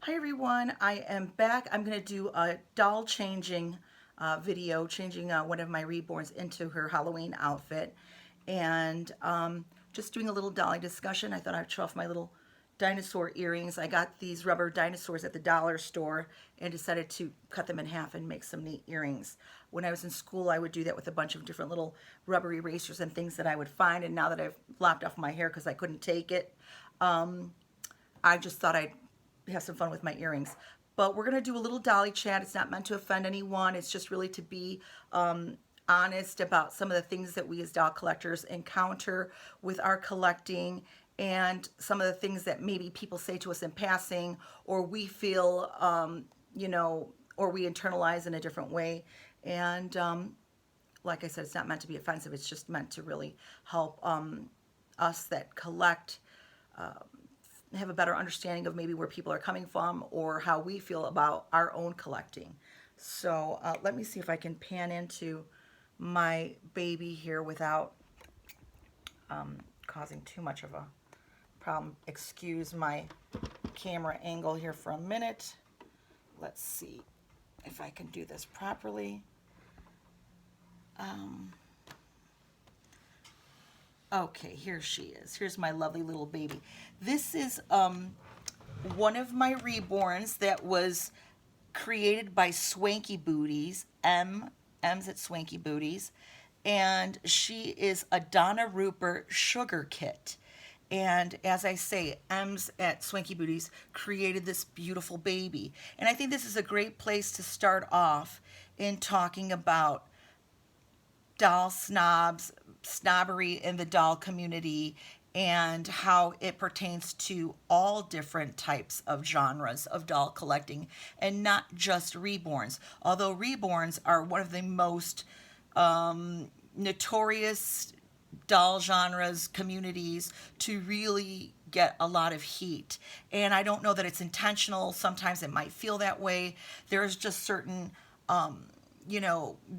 Hi everyone, I am back. I'm going to do a doll changing video, changing one of my reborns into her Halloween outfit. And just doing a little dolly discussion. I thought I'd show off my little dinosaur earrings. I got these rubber dinosaurs at the dollar store and decided to cut them in half and make some neat earrings. When I was in school, I would do that with a bunch of different little rubber erasers and things that I would find. And now that I've lopped off my hair because I couldn't take it, I just thought I'd have some fun with my earrings. But we're going to do a little dolly chat. It's not meant to offend anyone. It's just really to be honest about some of the things that we as doll collectors encounter with our collecting and some of the things that maybe people say to us in passing or we feel, or we internalize in a different way. And like I said, it's not meant to be offensive. It's just meant to really help us that collect have a better understanding of maybe where people are coming from or how we feel about our own collecting. So let me see if I can pan into my baby here without causing too much of a problem. Excuse my camera angle here for a minute. Let's see if I can do this properly. Okay, here she is. Here's my lovely little baby. This is one of my reborns that was created by Swanky Booties, M's at Swanky Booties, and she is a Donna Rupert sugar kit. And as I say, M's at Swanky Booties created this beautiful baby. And I think this is a great place to start off in talking about doll snobs, snobbery in the doll community, and how it pertains to all different types of genres of doll collecting and not just reborns. Although reborns are one of the most notorious doll genres, communities to really get a lot of heat. And I don't know that it's intentional. Sometimes it might feel that way. There's just certain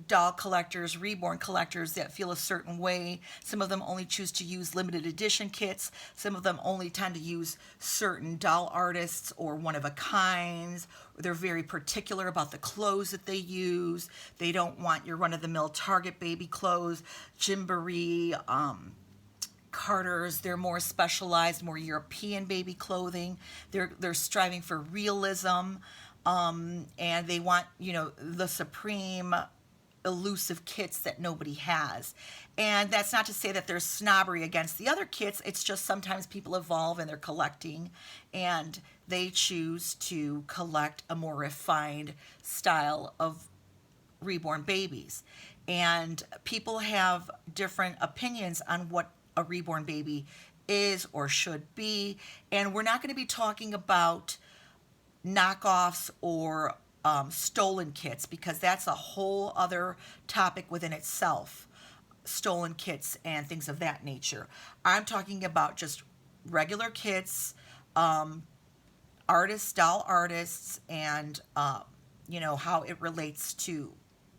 doll collectors, reborn collectors that feel a certain way. Some of them only choose to use limited edition kits. Some of them only tend to use certain doll artists or one of a kinds. They're very particular about the clothes that they use. They don't want your run-of-the-mill Target baby clothes, Gymboree, Carter's. They're more specialized, more European baby clothing. They're striving for realism. And they want, the supreme elusive kits that nobody has. And that's not to say that there's snobbery against the other kits. It's just sometimes people evolve and they're collecting and they choose to collect a more refined style of reborn babies. And people have different opinions on what a reborn baby is or should be. And we're not going to be talking about knockoffs or stolen kits because that's a whole other topic within itself, stolen kits and things of that nature. I'm talking about just regular kits, artists, doll artists, and how it relates to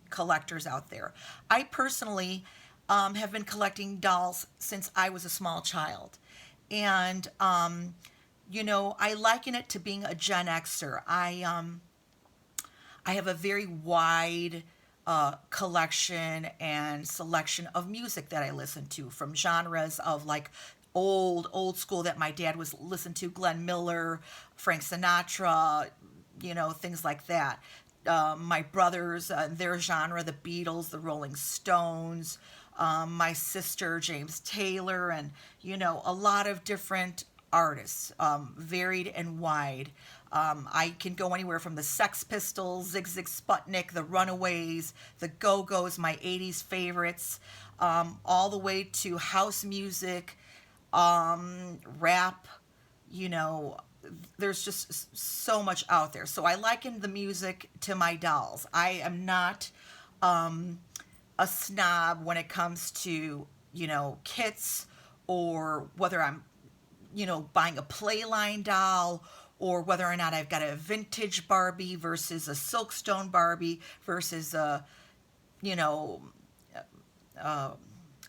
collectors out there. I personally have been collecting dolls since I was a small child, and I liken it to being a Gen Xer. I have a very wide collection and selection of music that I listen to from genres of like old school that my dad was listened to, Glenn Miller, Frank Sinatra, things like that. My brothers, their genre, the Beatles, the Rolling Stones, my sister, James Taylor, and, a lot of different artists, varied and wide. I can go anywhere from the Sex Pistols, Zig Zig Sputnik, the Runaways, the Go-Go's, my 80s favorites, all the way to house music, rap, there's just so much out there. So I liken the music to my dolls. I am not a snob when it comes to, kits or whether I'm buying a Playline doll or whether or not I've got a vintage Barbie versus a Silkstone Barbie versus a, you know,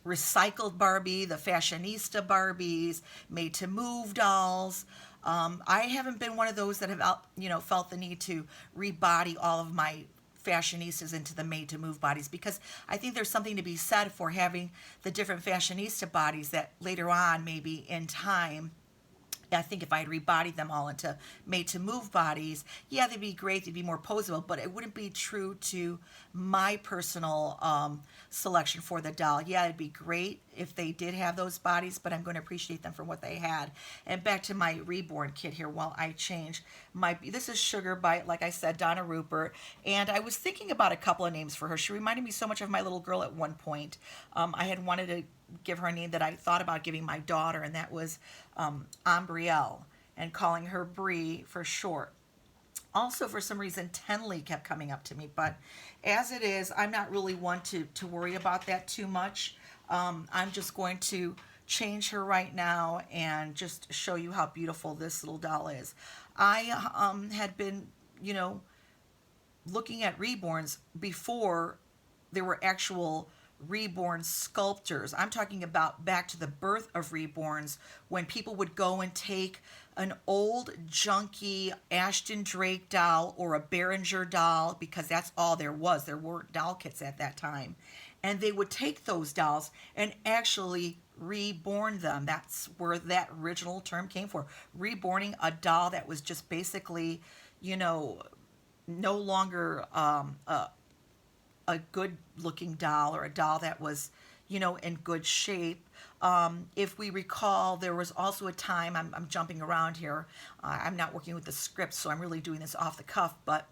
recycled Barbie, the fashionista Barbies, made to move dolls. I haven't been one of those that have, felt the need to rebody all of my fashionistas into the made to move bodies, because I think there's something to be said for having the different fashionista bodies that later on, maybe in time, I think if I had rebodied them all into made to move bodies, yeah, they'd be great, they'd be more posable, but it wouldn't be true to my personal selection for the doll. Yeah, it'd be great if they did have those bodies, but I'm going to appreciate them for what they had. And back to my Reborn kit here while I change. This is Sugar by, like I said, Donna Rupert, and I was thinking about a couple of names for her. She reminded me so much of my little girl at one point. I had wanted to give her a name that I thought about giving my daughter, and that was Ambrielle, and calling her Bree for short. Also, for some reason, Tenley kept coming up to me, but as it is, I'm not really one to worry about that too much. I'm just going to change her right now and just show you how beautiful this little doll is. I had been, looking at Reborns before there were actual Reborn sculptors. I'm talking about back to the birth of Reborns, when people would go and take an old junky Ashton Drake doll or a Behringer doll, because that's all there was. There weren't doll kits at that time. And they would take those dolls and actually reborn them. That's where that original term came from. Reborning a doll that was just basically, no longer a good looking doll, or a doll that was, in good shape. If we recall, there was also a time, I'm jumping around here, I'm not working with the script, so I'm really doing this off the cuff, but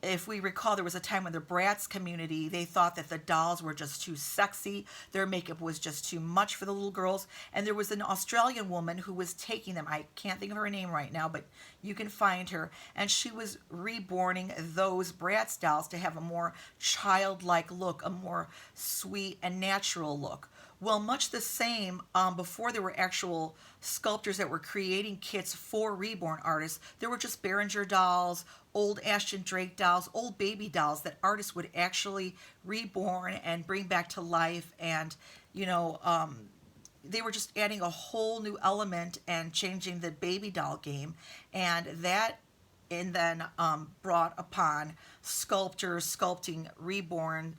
if we recall, there was a time when the Bratz community, they thought that the dolls were just too sexy. Their makeup was just too much for the little girls. And there was an Australian woman who was taking them. I can't think of her name right now, but you can find her. And she was reborning those Bratz dolls to have a more childlike look, a more sweet and natural look. Well, much the same, before there were actual sculptors that were creating kits for Reborn artists, there were just Behringer dolls, old Ashton Drake dolls, old baby dolls that artists would actually reborn and bring back to life. And, they were just adding a whole new element and changing the baby doll game. And then brought upon sculptors sculpting Reborn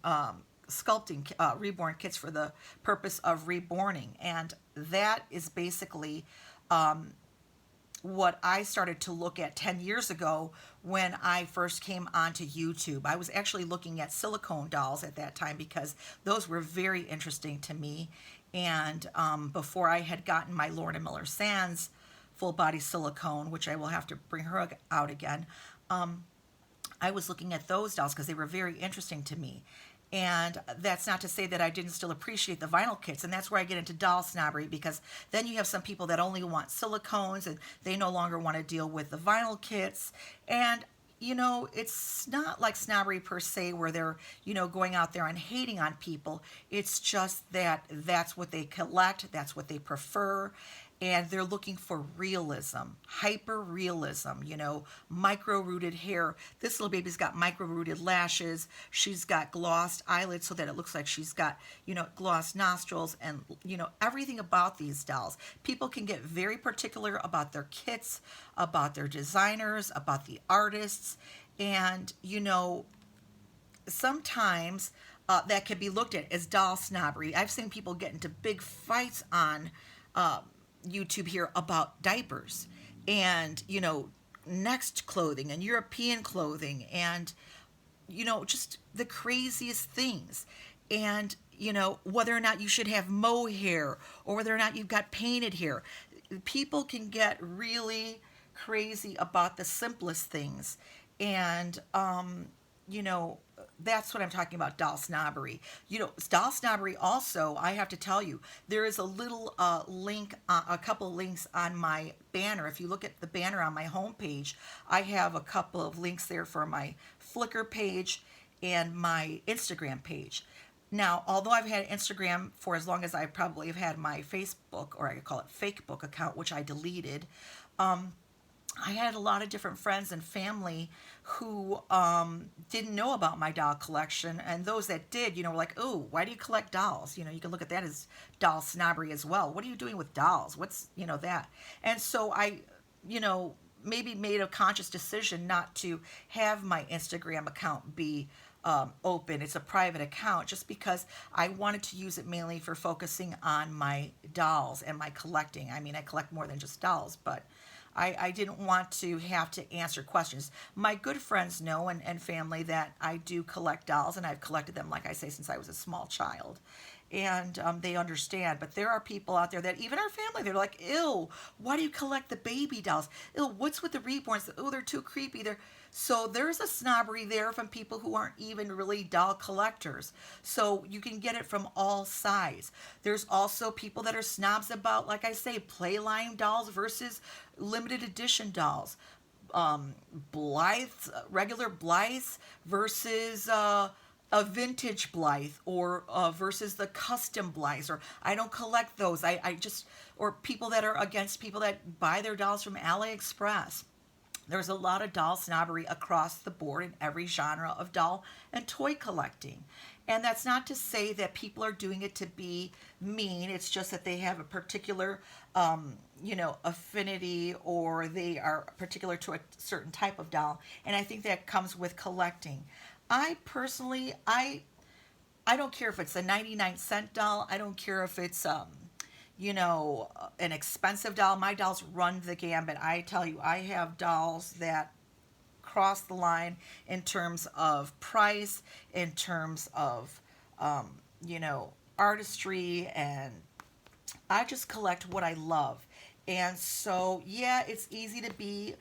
Reborn kits for the purpose of reborning. And that is basically what I started to look at 10 years ago when I first came onto YouTube. I was actually looking at silicone dolls at that time because those were very interesting to me. And before I had gotten my Lorna Miller Sands full body silicone, which I will have to bring her out again, I was looking at those dolls because they were very interesting to me. And that's not to say that I didn't still appreciate the vinyl kits. And that's where I get into doll snobbery, because then you have some people that only want silicones and they no longer want to deal with the vinyl kits. And, it's not like snobbery per se where they're, going out there and hating on people. It's just that that's what they collect, that's what they prefer. And they're looking for realism, hyper realism, micro-rooted hair. This little baby's got micro-rooted lashes. She's got glossed eyelids so that it looks like she's got, glossed nostrils, and, everything about these dolls. People can get very particular about their kits, about their designers, about the artists. And, sometimes that can be looked at as doll snobbery. I've seen people get into big fights on YouTube here about diapers and, Next clothing and European clothing and, just the craziest things. And, whether or not you should have mohair or whether or not you've got painted hair. People can get really crazy about the simplest things. And, that's what I'm talking about, doll snobbery. Doll snobbery also, I have to tell you, there is a little link, a couple links on my banner. If you look at the banner on my homepage, I have a couple of links there for my Flickr page and my Instagram page. Now, although I've had Instagram for as long as I probably have had my Facebook, or I could call it Fakebook account, which I deleted, I had a lot of different friends and family who didn't know about my doll collection, and those that did, were like, "Oh, why do you collect dolls?" You can look at that as doll snobbery as well. What are you doing with dolls? What's that? And so I, you know, maybe made a conscious decision not to have my Instagram account be open. It's a private account just because I wanted to use it mainly for focusing on my dolls and my collecting. I mean, I collect more than just dolls, but I didn't want to have to answer questions. My good friends know and family that I do collect dolls, and I've collected them, like I say, since I was a small child. And they understand. But there are people out there that, even our family, they're like, ew, why do you collect the baby dolls? Ew, what's with the reborns? Oh, they're too creepy. So there's a snobbery there from people who aren't even really doll collectors. So you can get it from all sides. There's also people that are snobs about, like I say, playline dolls versus limited edition dolls. Blythe, regular Blythe versus a vintage Blythe, or versus the custom Blythes, or I don't collect those. I just, or people that are against people that buy their dolls from AliExpress. There's a lot of doll snobbery across the board in every genre of doll and toy collecting. And that's not to say that people are doing it to be mean. It's just that they have a particular, affinity, or they are particular to a certain type of doll. And I think that comes with collecting. I personally, I don't care if it's a 99-cent doll. I don't care if it's an expensive doll. My dolls run the gambit. I tell you, I have dolls that cross the line in terms of price, in terms of, artistry, and I just collect what I love. And so, yeah, it's easy to be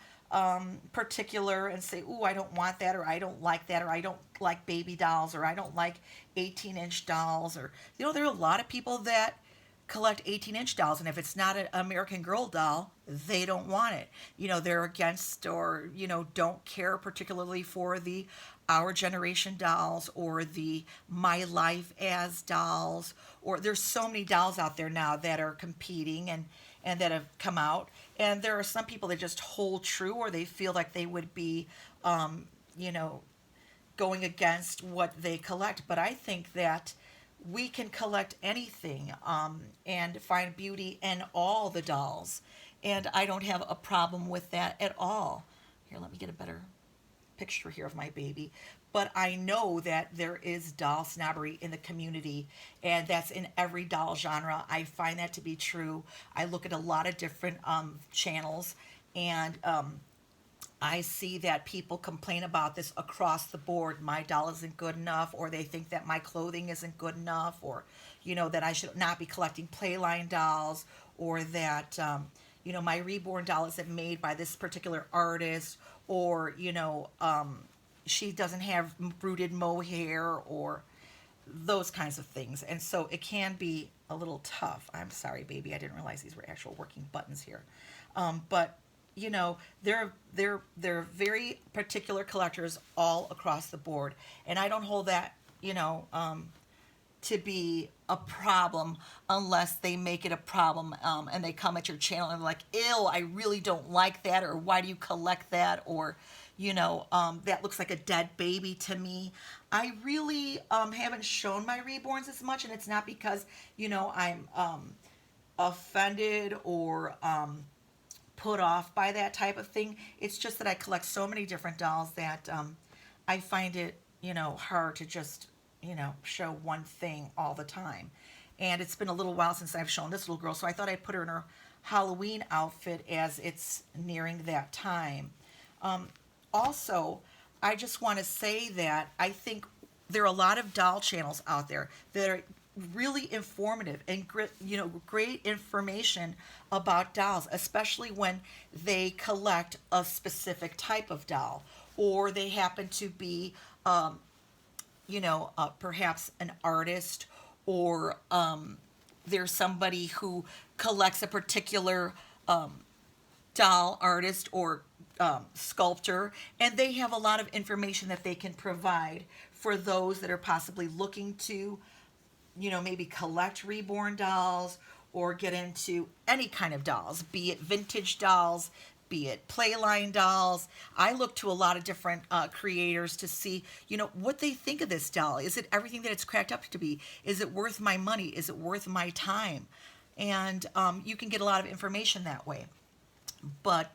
particular and say, "Ooh, I don't want that," or "I don't like that," or "I don't like baby dolls," or "I don't like 18-inch dolls," or, there are a lot of people that collect 18-inch dolls, and if it's not an American Girl doll, they don't want it. They're against, or don't care particularly for the Our Generation dolls, or the My Life as dolls, or there's so many dolls out there now that are competing and that have come out. And there are some people that just hold true, or they feel like they would be, you know, going against what they collect. But I think that we can collect anything, and find beauty in all the dolls. And I don't have a problem with that at all. Here, let me get a better picture here of my baby. But I know that there is doll snobbery in the community, and that's in every doll genre. I find that to be true. I look at a lot of different channels, and I see that people complain about this across the board. My doll isn't good enough, or they think that my clothing isn't good enough, or, that I should not be collecting Playline dolls, or that, my Reborn doll isn't made by this particular artist, or, she doesn't have rooted mohair, or those kinds of things. And so it can be a little tough. I'm sorry, baby. I didn't realize these were actual working buttons here. But they're very particular collectors all across the board, and I don't hold that to be a problem unless they make it a problem, and they come at your channel and they're like, "Ew, I really don't like that," or "Why do you collect that?" or that looks like a dead baby to me. I really haven't shown my Reborns as much, and it's not because I'm offended or put off by that type of thing. It's just that I collect so many different dolls that I find it, hard to just, show one thing all the time. And it's been a little while since I've shown this little girl, so I thought I'd put her in her Halloween outfit as it's nearing that time. Also, I just want to say that I think there are a lot of doll channels out there that are really informative and great information about dolls, especially when they collect a specific type of doll, or they happen to be perhaps an artist, or there's somebody who collects a particular doll artist or sculptor, and they have a lot of information that they can provide for those that are possibly looking to maybe collect Reborn dolls, or get into any kind of dolls, be it vintage dolls, be it Playline dolls. I look to a lot of different creators to see, what they think of this doll. Is it everything that it's cracked up to be? Is it worth my money? Is it worth my time? And you can get a lot of information that way. But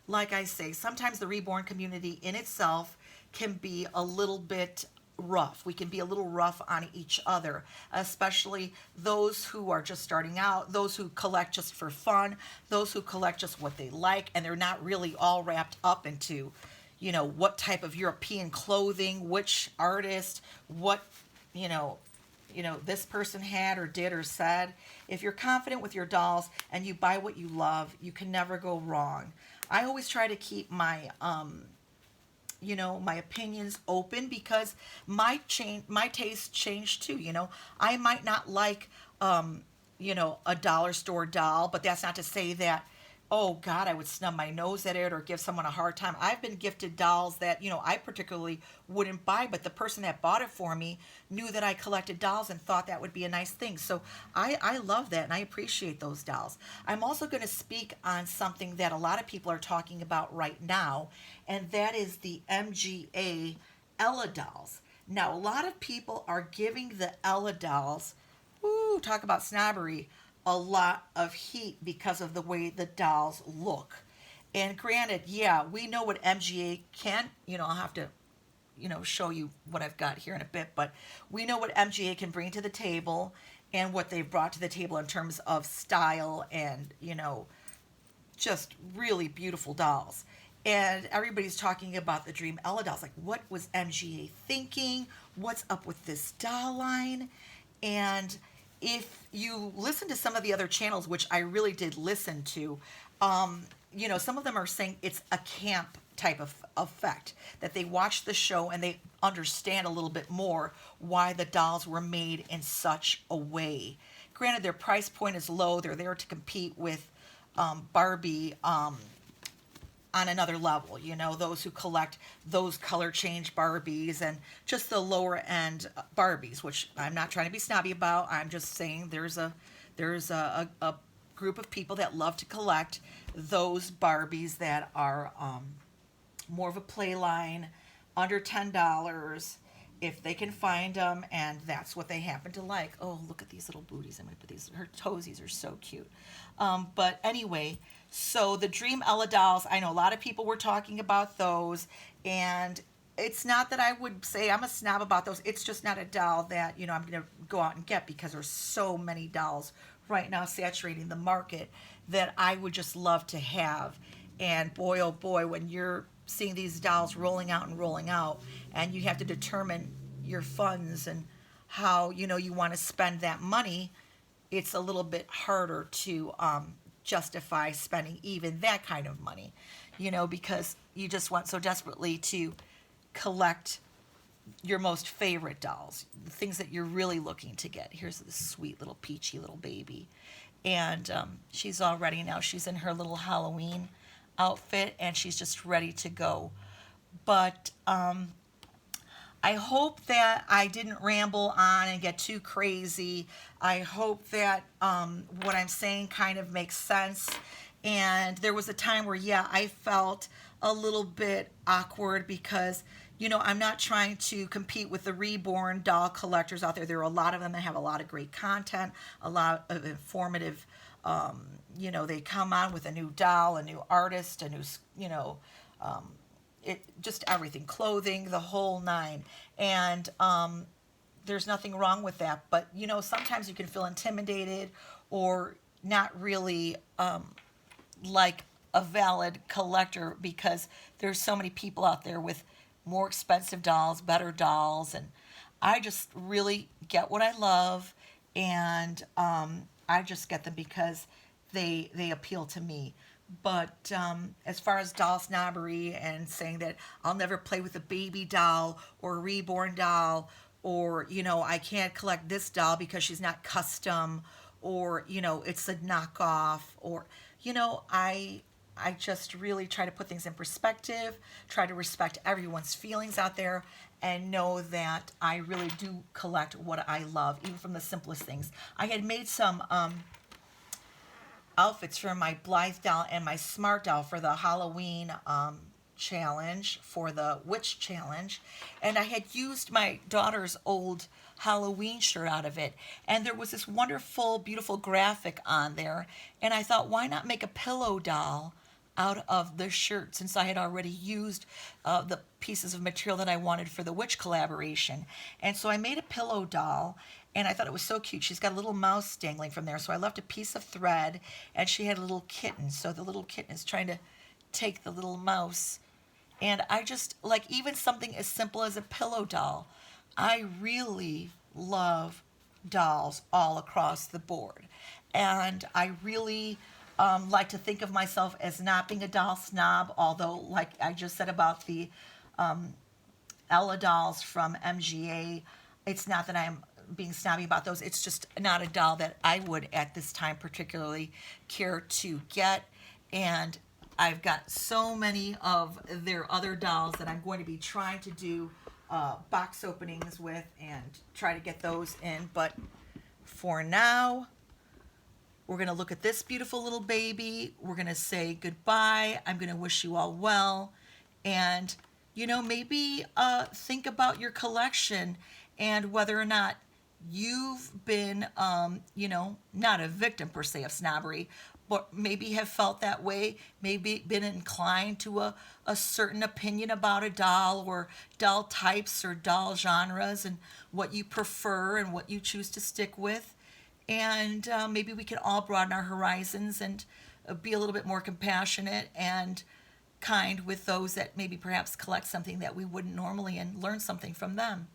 like I say, sometimes the reborn community in itself can be a little bit rough. We can be a little rough on each other, especially those who are just starting out, those who collect just for fun, those who collect just what they like, and they're not really all wrapped up into, what type of European clothing, which artist, what, this person had or did or said. If you're confident with your dolls and you buy what you love, you can never go wrong. I always try to keep my my opinions open, because my tastes change too. I might not like a dollar store doll, but that's not to say that, oh God, I would snub my nose at it or give someone a hard time. I've been gifted dolls that, I particularly wouldn't buy, but the person that bought it for me knew that I collected dolls and thought that would be a nice thing. So I love that, and I appreciate those dolls. I'm also going to speak on something that a lot of people are talking about right now, and that is the MGA Ella dolls. Now, a lot of people are giving the Ella dolls, woo, talk about snobbery, a lot of heat because of the way the dolls look. And granted, yeah, we know what MGA can, I'll have to, show you what I've got here in a bit, but we know what MGA can bring to the table and what they've brought to the table in terms of style and, just really beautiful dolls. And everybody's talking about the Dream Ella dolls. Like, what was MGA thinking? What's up with this doll line? And if you listen to some of the other channels, which I really did listen to, some of them are saying it's a camp type of effect, that they watch the show and they understand a little bit more why the dolls were made in such a way. Granted, their price point is low. They're there to compete with Barbie on another level, those who collect those color change Barbies and just the lower end Barbies, which I'm not trying to be snobby about. I'm just saying there's a group of people that love to collect those Barbies that are more of a play line, under $10, if they can find them, and that's what they happen to like. Oh, look at these little booties. I'm going to put these, her toesies are so cute. But anyway, so the Dream Ella dolls, I know a lot of people were talking about those, and it's not that I would say I'm a snob about those. It's just not a doll that, I'm going to go out and get, because there's so many dolls right now saturating the market that I would just love to have. And boy, oh boy, when you're seeing these dolls rolling out, and you have to determine your funds and how, you want to spend that money, it's a little bit harder to justify spending even that kind of money, because you just want so desperately to collect your most favorite dolls, the things that you're really looking to get. Here's this sweet little peachy little baby, and she's all ready now. She's in her little Halloween outfit, and she's just ready to go. But I hope that I didn't ramble on and get too crazy. I hope that what I'm saying kind of makes sense. And there was a time where, yeah, I felt a little bit awkward because, I'm not trying to compete with the Reborn doll collectors out there. There are a lot of them that have a lot of great content, a lot of informative, they come on with a new doll, a new artist, a new, just everything, clothing, the whole nine. And there's nothing wrong with that. But, sometimes you can feel intimidated or not really like a valid collector, because there's so many people out there with more expensive dolls, better dolls. And I just really get what I love. And I just get them because they appeal to me. But as far as doll snobbery and saying that I'll never play with a baby doll or a reborn doll, or, I can't collect this doll because she's not custom, or, it's a knockoff, or, I just really try to put things in perspective, try to respect everyone's feelings out there, and know that I really do collect what I love, even from the simplest things. I had made some outfits for my Blythe doll and my Smart doll for the Halloween challenge, for the witch challenge, and I had used my daughter's old Halloween shirt out of it, and there was this wonderful beautiful graphic on there, and I thought, why not make a pillow doll out of the shirt, since I had already used the pieces of material that I wanted for the witch collaboration. And so I made a pillow doll, and I thought it was so cute. She's got a little mouse dangling from there, so I left a piece of thread, and she had a little kitten, so the little kitten is trying to take the little mouse. And I just like, even something as simple as a pillow doll. I really love dolls all across the board. And I really like to think of myself as not being a doll snob, although, like I just said about the Ella dolls from MGA, it's not that I'm being snobby about those. It's just not a doll that I would at this time particularly care to get. And I've got so many of their other dolls that I'm going to be trying to do box openings with and try to get those in. But for now, we're going to look at this beautiful little baby. We're going to say goodbye. I'm going to wish you all well. And, you know, maybe think about your collection and whether or not you've been, you know, not a victim per se of snobbery, but maybe have felt that way, maybe been inclined to a certain opinion about a doll, or doll types or doll genres, and what you prefer and what you choose to stick with. And maybe we can all broaden our horizons and be a little bit more compassionate and kind with those that maybe perhaps collect something that we wouldn't normally, and learn something from them.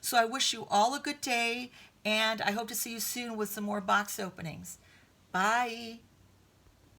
So I wish you all a good day, and I hope to see you soon with some more box openings. Bye.